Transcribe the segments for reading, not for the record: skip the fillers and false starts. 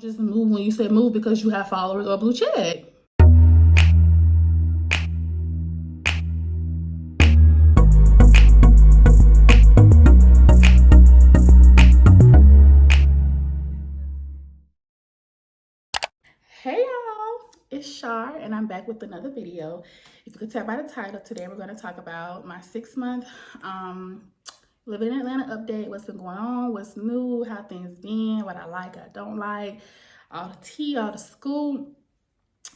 just move when you say move because you have followers or blue check. Hey y'all, it's Shar and I'm back with another video. If you could tell by the title, today we're going to talk about my 6-month living in Atlanta update, what's been going on, what's new, how things been, what I like, I don't like, all the tea, all the scoop.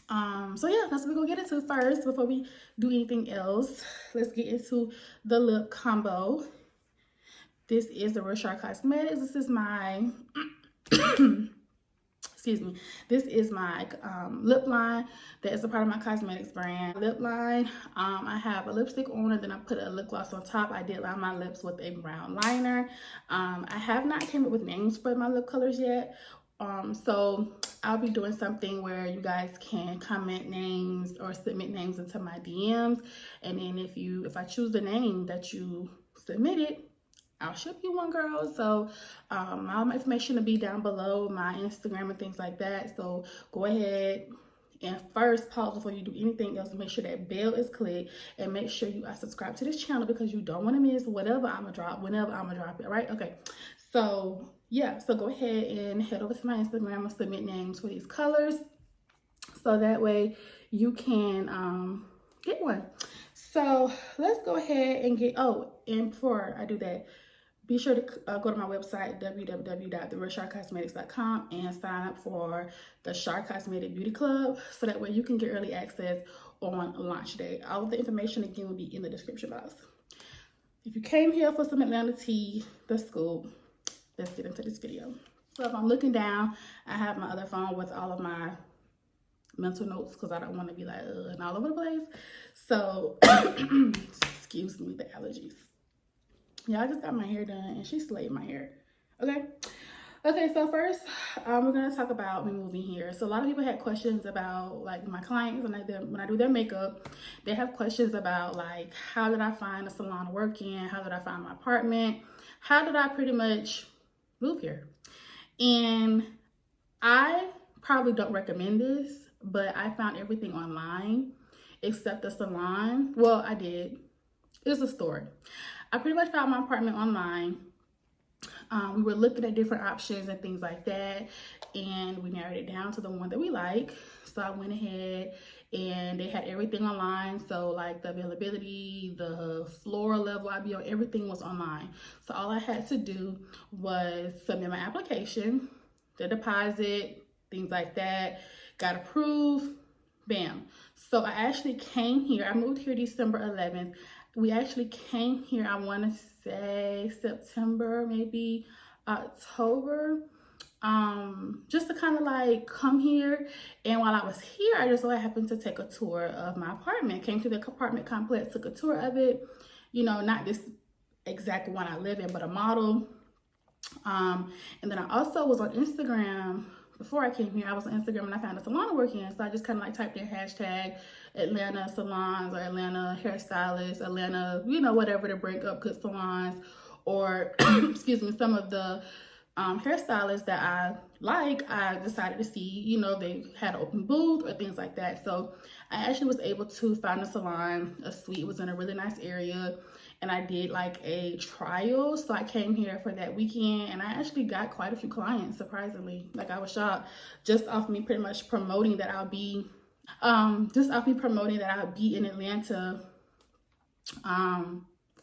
So yeah, that's what we're gonna get into first before we do anything else. Let's get into the lip combo. This is the Rochar Cosmetics. This is my excuse me, this is my lip line that is a part of my cosmetics brand lip line. I have a lipstick on and then I put a lip gloss on top. I did line my lips with a brown liner. I have not came up with names for my lip colors yet, so I'll be doing something where you guys can comment names or submit names into my DMs, and then if I choose the name that you submitted, I'll ship you one, girl. So all my information will be down below, my Instagram and things like that. So go ahead and first pause before you do anything else. Make sure that bell is clicked and make sure you are subscribed to this channel because you don't want to miss whatever I'm gonna drop whenever I'm gonna drop it, right? Okay, so yeah, so go ahead and head over to my Instagram and submit names for these colors so that way you can get one. So let's go ahead and get, oh, and before I do that, be sure to go to my website, www.therocharcosmetics.com, and sign up for the Shar Cosmetic Beauty Club so that way you can get early access on launch day. All of the information again will be in the description box. If you came here for some Atlanta tea, the scoop, let's get into this video. So if I'm looking down, I have my other phone with all of my mental notes because I don't want to be like and all over the place. So excuse me, the allergies. Yeah, I just got my hair done and she slayed my hair. Okay, so first we're gonna talk about me moving here. So a lot of people had questions about, like, my clients when I do their makeup, they have questions about, like, how did I find a salon to work in, how did I find my apartment, how did I pretty much move here. And I probably don't recommend this, but I found everything online except the salon. Well, I did. It's a story. I pretty much found my apartment online. We were looking at different options and things like that, and we narrowed it down to the one that we like. So I went ahead and they had everything online. So like the availability, the floor level I be on, everything was online. So all I had to do was submit my application, the deposit, things like that, got approved, bam. So I actually came here. I moved here December 11th. We actually came here, I want to say September, maybe October, just to kind of like come here. And while I was here, I just so happened to take a tour of my apartment. Came to the apartment complex, took a tour of it. You know, not this exact one I live in, but a model. And then I also was on Instagram. Before I came here, I was on Instagram and I found a salon to work in. So I just kind of like typed in hashtag Atlanta salons or Atlanta hairstylists, Atlanta, you know, whatever to bring up good salons, or excuse me, some of the hairstylists that I like. I decided to see, you know, they had an open booth or things like that. So I actually was able to find a salon, a suite. It was in a really nice area. And I did like a trial. So I came here for that weekend and I actually got quite a few clients, surprisingly. Like, I was shocked just off me pretty much promoting that I'll be, in Atlanta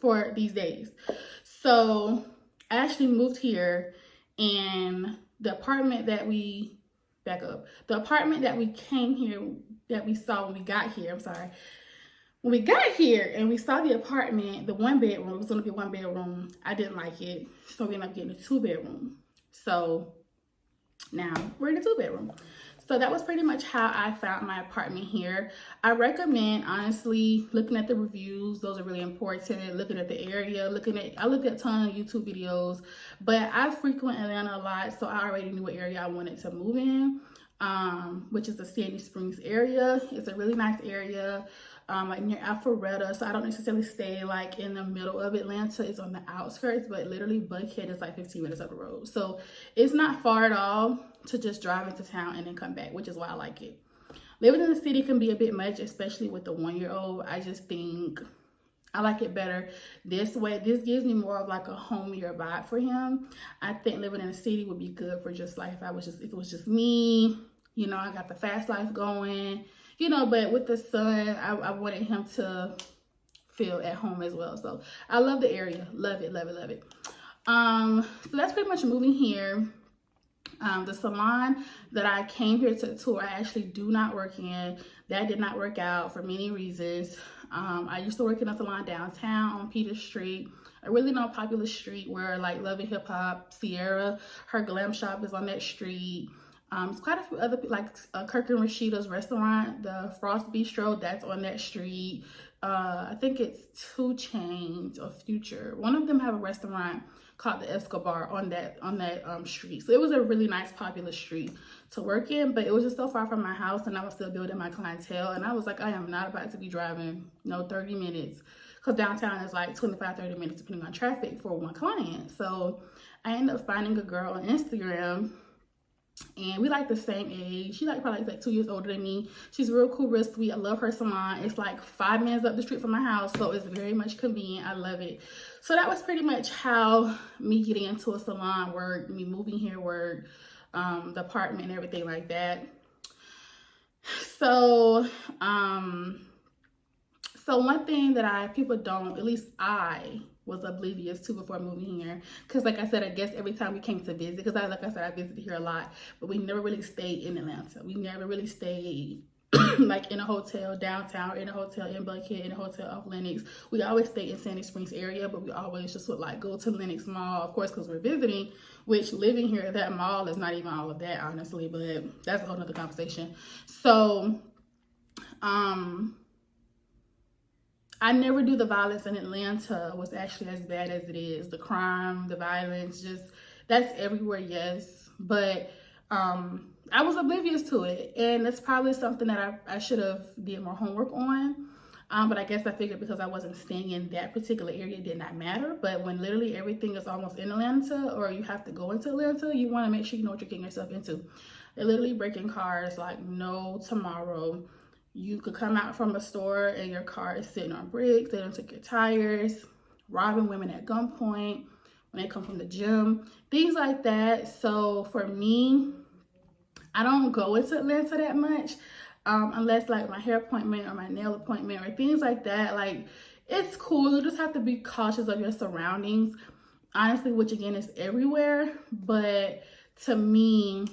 for these days. So I actually moved here, and the apartment that we, the apartment that we came here, that we saw when we got here, when we got here and we saw the apartment, the 1-bedroom, it was going to be a 1-bedroom. I didn't like it, so we ended up getting a 2-bedroom. So now we're in a 2-bedroom. So that was pretty much how I found my apartment here. I recommend, honestly, looking at the reviews. Those are really important. Looking at the area, I looked at a ton of YouTube videos, but I frequent Atlanta a lot, so I already knew what area I wanted to move in. which is the Sandy Springs area. It's a really nice area, like near Alpharetta. So I don't necessarily stay like in the middle of Atlanta. It's on the outskirts, but literally Buckhead is like 15 minutes up the road. So it's not far at all to just drive into town and then come back, which is why I like it. Living in the city can be a bit much, especially with the 1-year-old. I just think I like it better this way. This gives me more of like a homier vibe for him. I think living in the city would be good for just like if it was just me, you know, I got the fast life going, you know, but with the son, I wanted him to feel at home as well. So I love the area. Love it, love it, love it. So that's pretty much moving here. The salon that I came here to tour, I actually do not work in. That did not work out for many reasons. I used to work in a salon downtown on Peter Street, a really known popular street where like Love and Hip Hop, Sierra, her glam shop is on that street. It's quite a few other people, like Kirk and Rashida's restaurant, the Frost Bistro, that's on that street. I think it's 2 Chainz or Future. One of them have a restaurant called the Escobar on that street. So it was a really nice, popular street to work in, but it was just so far from my house, and I was still building my clientele. And I was like, I am not about to be driving 30 minutes, because downtown is like 25-30 minutes depending on traffic for one client. So I ended up finding a girl on Instagram, and we like the same age. She probably like 2 years older than me. She's real cool, real sweet. I love her salon. It's like 5 minutes up the street from my house, so it's very much convenient. I love it. So that was pretty much how me getting into a salon worked, me moving here worked, the apartment and everything like that. So one thing that people don't, at least I was oblivious to before moving here, because like I said, I guess every time we came to visit, because like I said, I visited here a lot, but we never really stayed in Atlanta. We never really stayed like in a hotel downtown, or in a hotel in Buckhead, in a hotel off Lenox. We always stayed in Sandy Springs area, but we always just would like go to Lenox Mall, of course, because we're visiting, which living here at that mall is not even all of that, honestly, but that's a whole nother conversation. So I never knew the violence in Atlanta was actually as bad as it is. The crime, the violence, just that's everywhere, yes. But I was oblivious to it, and that's probably something that I should have did more homework on. But I guess I figured because I wasn't staying in that particular area, it did not matter. But when literally everything is almost in Atlanta, or you have to go into Atlanta, you want to make sure you know what you're getting yourself into. They're literally breaking cars like no tomorrow. You could come out from a store and your car is sitting on bricks. They don't take your tires, robbing women at gunpoint when they come from the gym, things like that. So for me, I don't go into Atlanta that much unless like my hair appointment or my nail appointment or things like that. Like, it's cool. You just have to be cautious of your surroundings, honestly, which again is everywhere. But to me,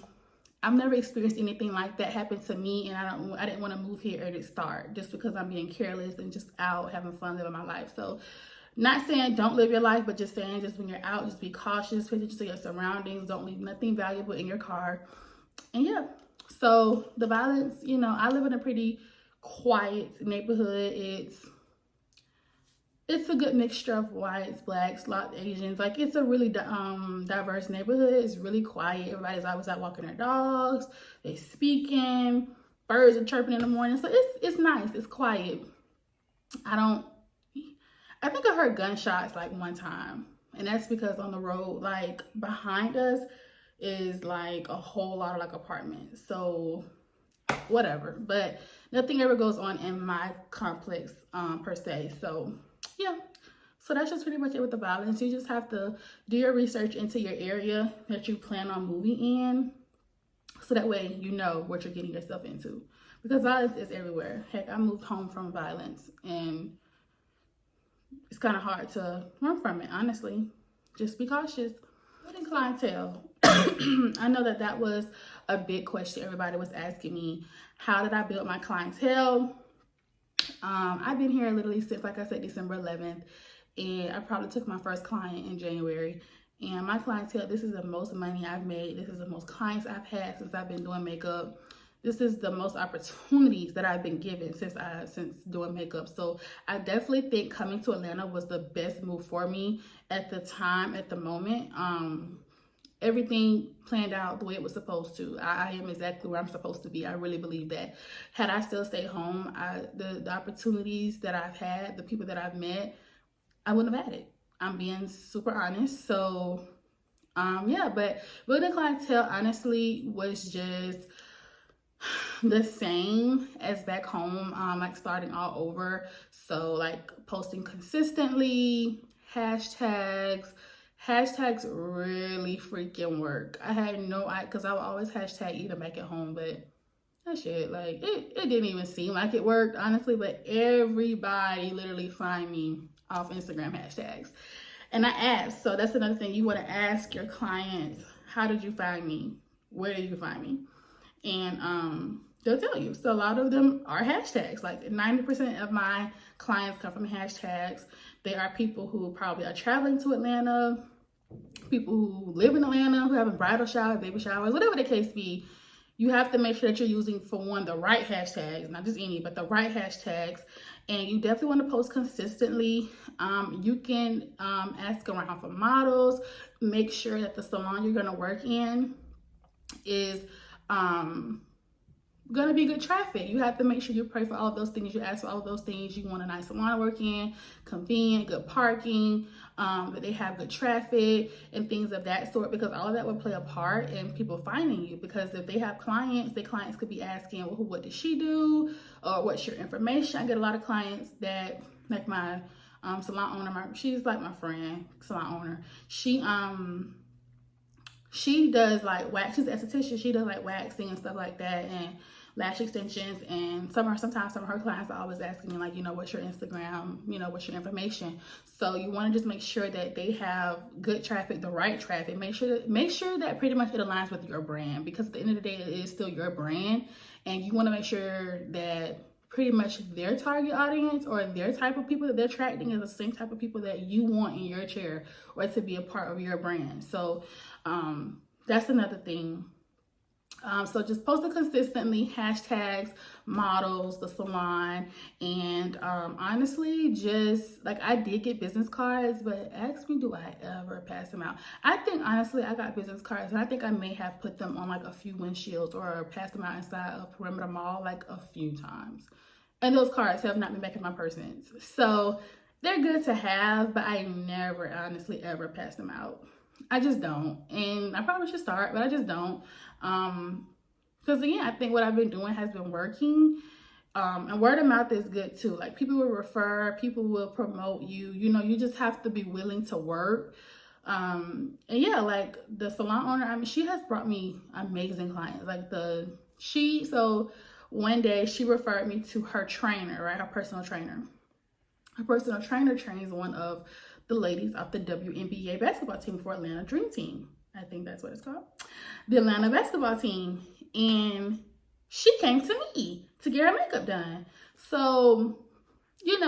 I've never experienced anything like that happen to me, and I didn't want to move here at its start just because I'm being careless and just out having fun living my life. So not saying don't live your life, but just saying just when you're out, just be cautious, pay attention to your surroundings, don't leave nothing valuable in your car. And yeah, so the violence, you know, I live in a pretty quiet neighborhood. It's a good mixture of whites, blacks, a lot of Asians. Like, it's a really diverse neighborhood. It's really quiet. Everybody's always out walking their dogs. They speaking. Birds are chirping in the morning. So it's nice. It's quiet. I think I heard gunshots like one time. And that's because on the road, like behind us is like a whole lot of like apartments. So whatever. But nothing ever goes on in my complex per se. So yeah, so that's just pretty much it with the violence. You just have to do your research into your area that you plan on moving in, so that way you know what you're getting yourself into, because violence is everywhere. Heck, I moved home from violence, and it's kind of hard to run from it, honestly. Just be cautious. Building clientele. I know that was a big question everybody was asking me. How did I build my clientele? I've been here literally since, like I said, December 11th, and I probably took my first client in January. And my clientele, this is the most money I've made. This is the most clients I've had since I've been doing makeup. This is the most opportunities that I've been given since doing makeup. So I definitely think coming to Atlanta was the best move for me at the time, at the moment. everything planned out the way it was supposed to. I am exactly where I'm supposed to be. I really believe that. Had I still stayed home, the opportunities that I've had, the people that I've met, I wouldn't have had it. I'm being super honest. So yeah, but building clientele honestly was just the same as back home, like starting all over. So like posting consistently, hashtags really freaking work. I had no idea, because I would always hashtag even back at home, but that shit, like it didn't even seem like it worked, honestly. But everybody literally find me off Instagram hashtags. And I asked, so that's another thing, you want to ask your clients, how did you find me? Where did you find me? And they'll tell you. So a lot of them are hashtags. Like 90% of my clients come from hashtags. They are people who probably are traveling to Atlanta, people who live in Atlanta, who have a bridal shower, baby showers, whatever the case be. You have to make sure that you're using, for one, the right hashtags, not just any, but the right hashtags. And you definitely want to post consistently. You can ask around for models. Make sure that the salon you're going to work in is going to be good traffic. You have to make sure you pray for all of those things. You ask for all of those things. You want a nice salon to work in, convenient, good parking, that they have good traffic and things of that sort, because all of that will play a part in people finding you. Because if they have clients, the clients could be asking, well, what does she do? Or what's your information? I get a lot of clients that, like my salon owner, she's like my friend, salon owner. She does like wax. She's an esthetician. She does like waxing and stuff like that, and lash extensions. And sometimes some of her clients are always asking me, like, what's your Instagram? What's your information? So you want to just make sure that they have good traffic, the right traffic. Make sure that pretty much it aligns with your brand, because at the end of the day, it is still your brand, and you want to make sure that pretty much their target audience or their type of people that they're attracting is the same type of people that you want in your chair or to be a part of your brand. So that's another thing. So just post it consistently, hashtags, models, the salon, and honestly, just like, I did get business cards, but ask me, do I ever pass them out? I think honestly, I got business cards, and I think I may have put them on like a few windshields or passed them out inside of Perimeter Mall like a few times. And those cards have not been back in my purse since. So they're good to have, but I never honestly ever pass them out. I just don't. And I probably should start, but I just don't. Because again, I think what I've been doing has been working. And word of mouth is good too. Like, people will refer, people will promote you. You just have to be willing to work. And yeah, like the salon owner, she has brought me amazing clients. So one day she referred me to her trainer, right? Her personal trainer. Her personal trainer trains one of the ladies of the WNBA basketball team for Atlanta Dream Team. I think that's what it's called. The Atlanta basketball team. And she came to me to get her makeup done. So, you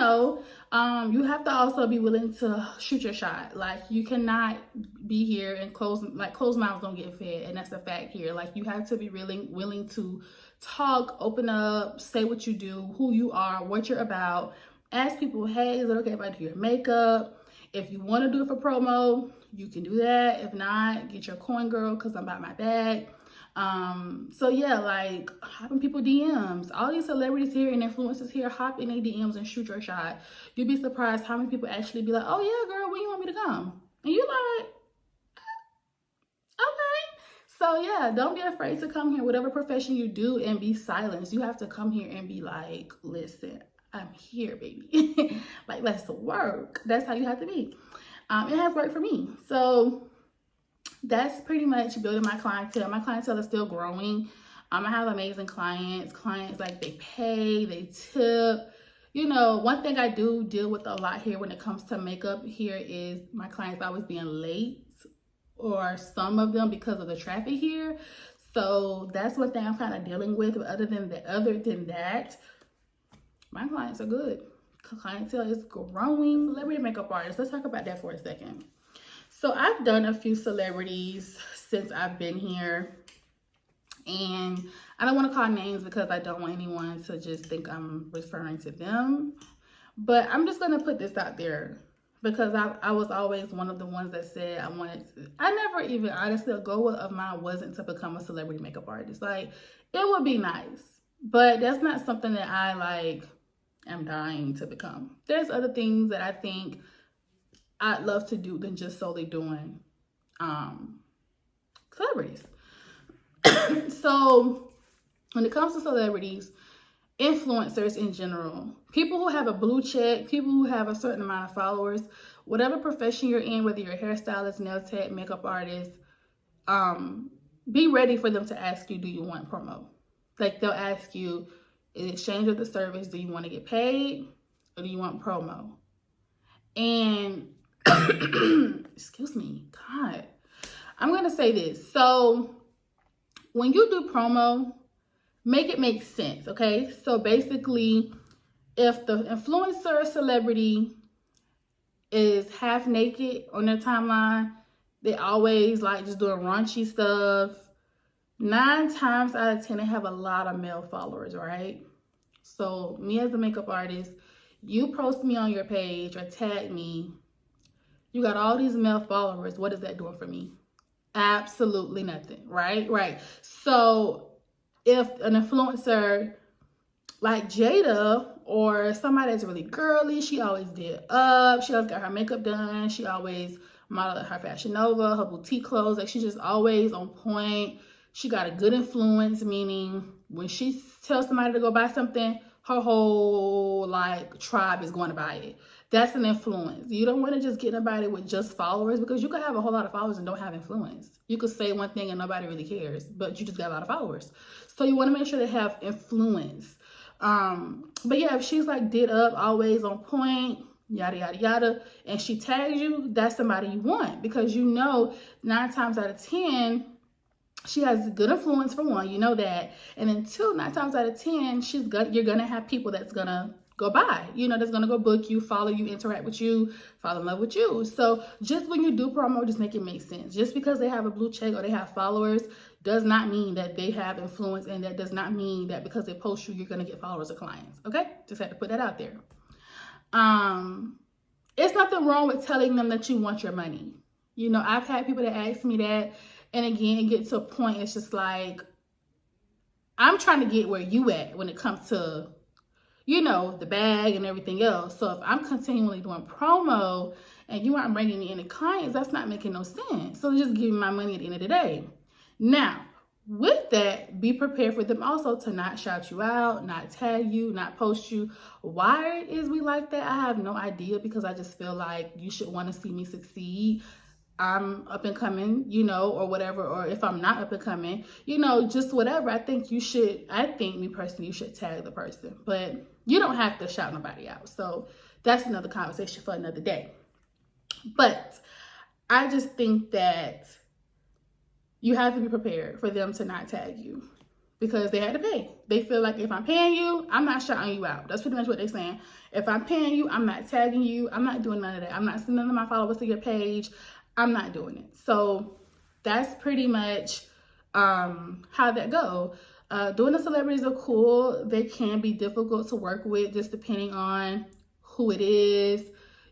have to also be willing to shoot your shot. Like, you cannot be here and closed mouths don't get fed. And that's a fact here. Like, you have to be really willing to talk, open up, say what you do, who you are, what you're about. Ask people, hey, is it okay if I do your makeup? If you want to do it for promo, you can do that. If not, get your coin, girl, because I'm about my bag. So yeah, like, hop in people DMs. All these celebrities here and influencers here, hop in their DMs and shoot your shot. You'd be surprised how many people actually be like, oh yeah, girl, when you want me to come? And you're like, okay. So yeah, don't be afraid to come here, whatever profession you do, and be silenced. You have to come here and be like, listen, I'm here, baby. Like, let's work. That's how you have to be. It has worked for me. So that's pretty much building my clientele. My clientele is still growing. I have amazing clients. Clients, like, they pay, they tip. One thing I do deal with a lot here when it comes to makeup here is my clients always being late, or some of them because of the traffic here. So that's one thing I'm kind of dealing with. But other than that, my clients are good. Clientele is growing. Celebrity makeup artists. Let's talk about that for a second. So I've done a few celebrities since I've been here. And I don't want to call names because I don't want anyone to just think I'm referring to them. But I'm just going to put this out there. because I was always one of the ones that said I never even, honestly, a goal of mine wasn't to become a celebrity makeup artist. Like, it would be nice, but that's not something that I like am dying to become. There's other things that I think I'd love to do than just solely doing celebrities. So when it comes to celebrities, influencers in general, people who have a blue check, people who have a certain amount of followers, whatever profession you're in, whether you're a hairstylist, nail tech, makeup artist, be ready for them to ask you, do you want promo? Like, they'll ask you, in exchange of the service, do you want to get paid or do you want promo? And excuse me, God, I'm going to say this. So when you do promo, make it make sense, okay? So basically, if the influencer celebrity is half naked on their timeline, they always like just doing raunchy stuff. 9 times out of 10, they have a lot of male followers, right? So me as a makeup artist, you post me on your page or tag me, you got all these male followers. What is that doing for me? Absolutely nothing, right? Right. So if an influencer like Jada or somebody that's really girly, she always did up, she always got her makeup done, she always modeled her Fashion Nova, her boutique clothes, like she's just always on point. She got a good influence, meaning when she tells somebody to go buy something, her whole like tribe is going to buy it. That's an influence. You don't want to just get nobody with just followers, because you could have a whole lot of followers and don't have influence. You could say one thing and nobody really cares, but you just got a lot of followers. So you want to make sure they have influence. But yeah, if she's like did up, always on point, yada yada yada, and she tags you, that's somebody you want, because you know 9 times out of 10 she has good influence, for one, you know that, and then 2, 9 times out of 10 you're gonna have people that's gonna go buy, you know, that's gonna go book you, follow you, interact with you, fall in love with you. So just when you do promo, just make it make sense. Just because they have a blue check or they have followers does not mean that they have influence, and that does not mean that because they post you, you're gonna get followers or clients. Okay, just had to put that out there. It's nothing wrong with telling them that you want your money. You know, I've had people that ask me that, and again, it gets to a point, it's just like, I'm trying to get where you at when it comes to, you know, the bag and everything else. So if I'm continually doing promo and you aren't bringing me any clients, that's not making no sense. So just give me my money at the end of the day. Now, with that, be prepared for them also to not shout you out, not tag you, not post you. Why is we like that? I have no idea, because I just feel like you should want to see me succeed. I'm up and coming, you know, or whatever, or if I'm not up and coming, you know, just whatever. I think me personally, you should tag the person, but you don't have to shout nobody out. So that's another conversation for another day. But I just think that you have to be prepared for them to not tag you, because they had to pay. They feel like, if I'm paying you, I'm not shouting you out. That's pretty much what they're saying. If I'm paying you, I'm not tagging you. I'm not doing none of that. I'm not sending none of my followers to your page. I'm not doing it. So that's pretty much how that go. Doing the celebrities are cool. They can be difficult to work with, just depending on who it is.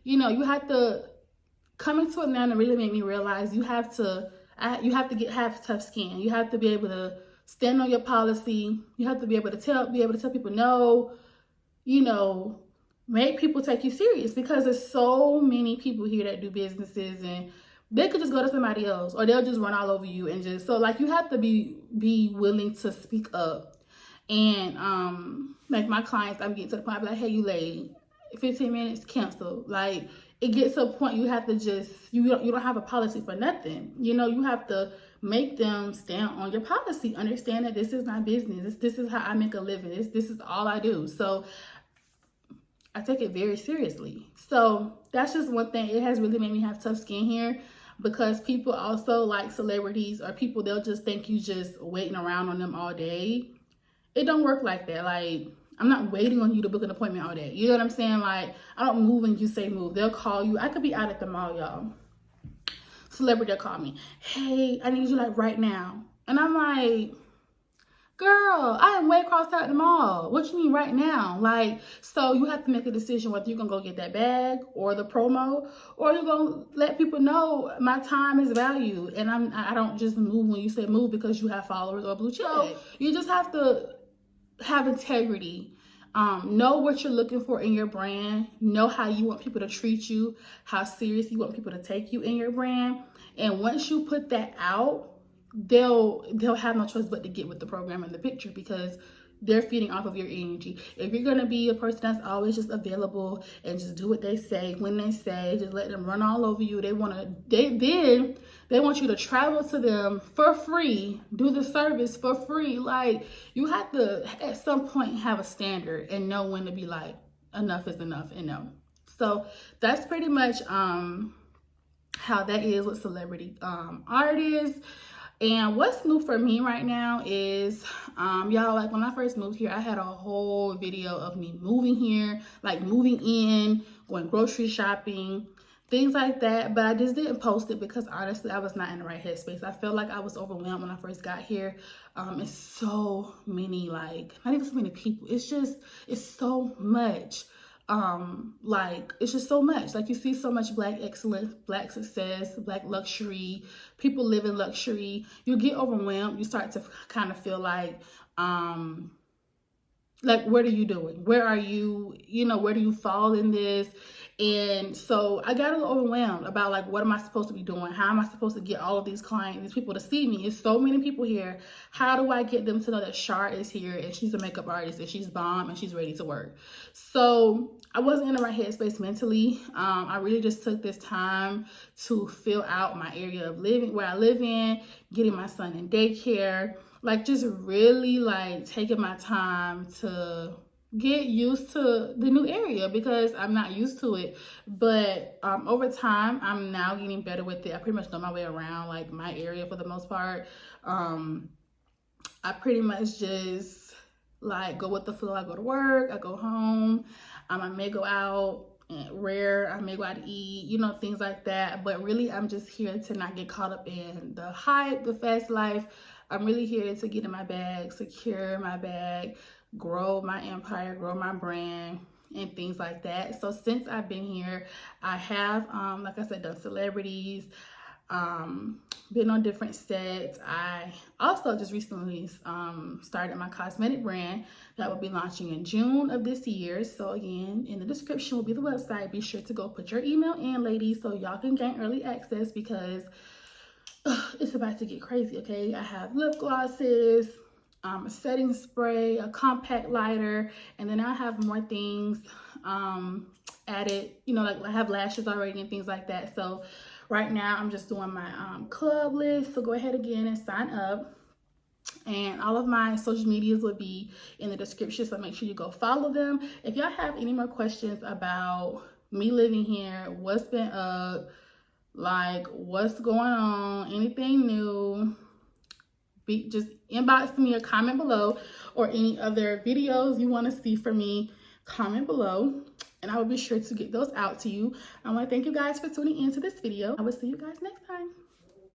You know, you have to, coming to Atlanta really made me realize you have to have tough skin. You have to be able to stand on your policy. You have to be able to tell people no, you know, make people take you serious, because there's so many people here that do businesses, and they could just go to somebody else, or they'll just run all over you, and just, so like, you have to be willing to speak up. And like my clients, I'm getting to the point, I'm like, hey, you late, 15 minutes, cancel. Like, it gets to a point you have to just, you don't have a policy for nothing. You know, you have to make them stand on your policy, understand that this is my business, this is how I make a living, this is all I do. So I take it very seriously. So that's just one thing. It has really made me have tough skin here, because people also, like celebrities or people, they'll just think you just waiting around on them all day. It don't work like that. Like, I'm not waiting on you to book an appointment all day. You know what I'm saying? Like, I don't move when you say move. They'll call you. I could be out at the mall, y'all. Celebrity will call me. Hey, I need you like right now. And I'm like, Girl, I am way across town at the mall. What you mean right now? Like, so you have to make a decision whether you're gonna go get that bag or the promo, or you're gonna let people know my time is valued, and I don't just move when you say move because you have followers or blue check. So you just have to have integrity. Know what you're looking for in your brand. Know how you want people to treat you, how serious you want people to take you in your brand. And once you put that out, they'll have no choice but to get with the program and the picture, because they're feeding off of your energy. If you're gonna be a person that's always just available and just do what they say when they say, just let them run all over you. They want you to travel to them for free, do the service for free. Like, you have to at some point have a standard and know when to be like, enough is enough, and no. So that's pretty much how that is with celebrity artists. And what's new for me right now is, y'all, like when I first moved here, I had a whole video of me moving here, like moving in, going grocery shopping, things like that. But I just didn't post it because honestly, I was not in the right headspace. I felt like I was overwhelmed when I first got here. It's so many, like, not even so many people. It's so much. Like, it's just so much. Like, you see so much Black excellence, Black success, Black luxury, people live in luxury. You get overwhelmed. You start to kind of feel like what are you doing? Where are you? You know, where do you fall in this? And so I got a little overwhelmed about, like, what am I supposed to be doing? How am I supposed to get all of these clients, these people to see me? It's so many people here. How do I get them to know that Shar is here and she's a makeup artist and she's bomb and she's ready to work? So I wasn't in the right headspace mentally. I really just took this time to fill out my area of living, where I live in, getting my son in daycare, like just really like taking my time to get used to the new area because I'm not used to it. But over time, I'm now getting better with it. I pretty much know my way around like my area for the most part. I pretty much just like go with the flow. I go to work, I go home, I may go out, I may go out to eat, you know, things like that. But really, I'm just here to not get caught up in the hype, the fast life. I'm really here to get in my bag, secure my bag, grow my empire, grow my brand, and things like that. So since I've been here, I have, like I said, done celebrities, been on different sets. I also just recently started my cosmetic brand that will be launching in June of this year. So again, in the description will be the website. Be sure to go put your email in, ladies, so y'all can gain early access because it's about to get crazy, okay? I have lip glosses, a setting spray, a compact lighter, and then I have more things added, you know, like I have lashes already and things like that. So right now I'm just doing my club list. So go ahead again and sign up. And all of my social medias will be in the description, so make sure you go follow them. If y'all have any more questions about me living here, what's been up, like what's going on, anything new, just inbox me or comment below, or any other videos you want to see from me, comment below and I will be sure to get those out to you. I want to thank you guys for tuning into this video. I will see you guys next time.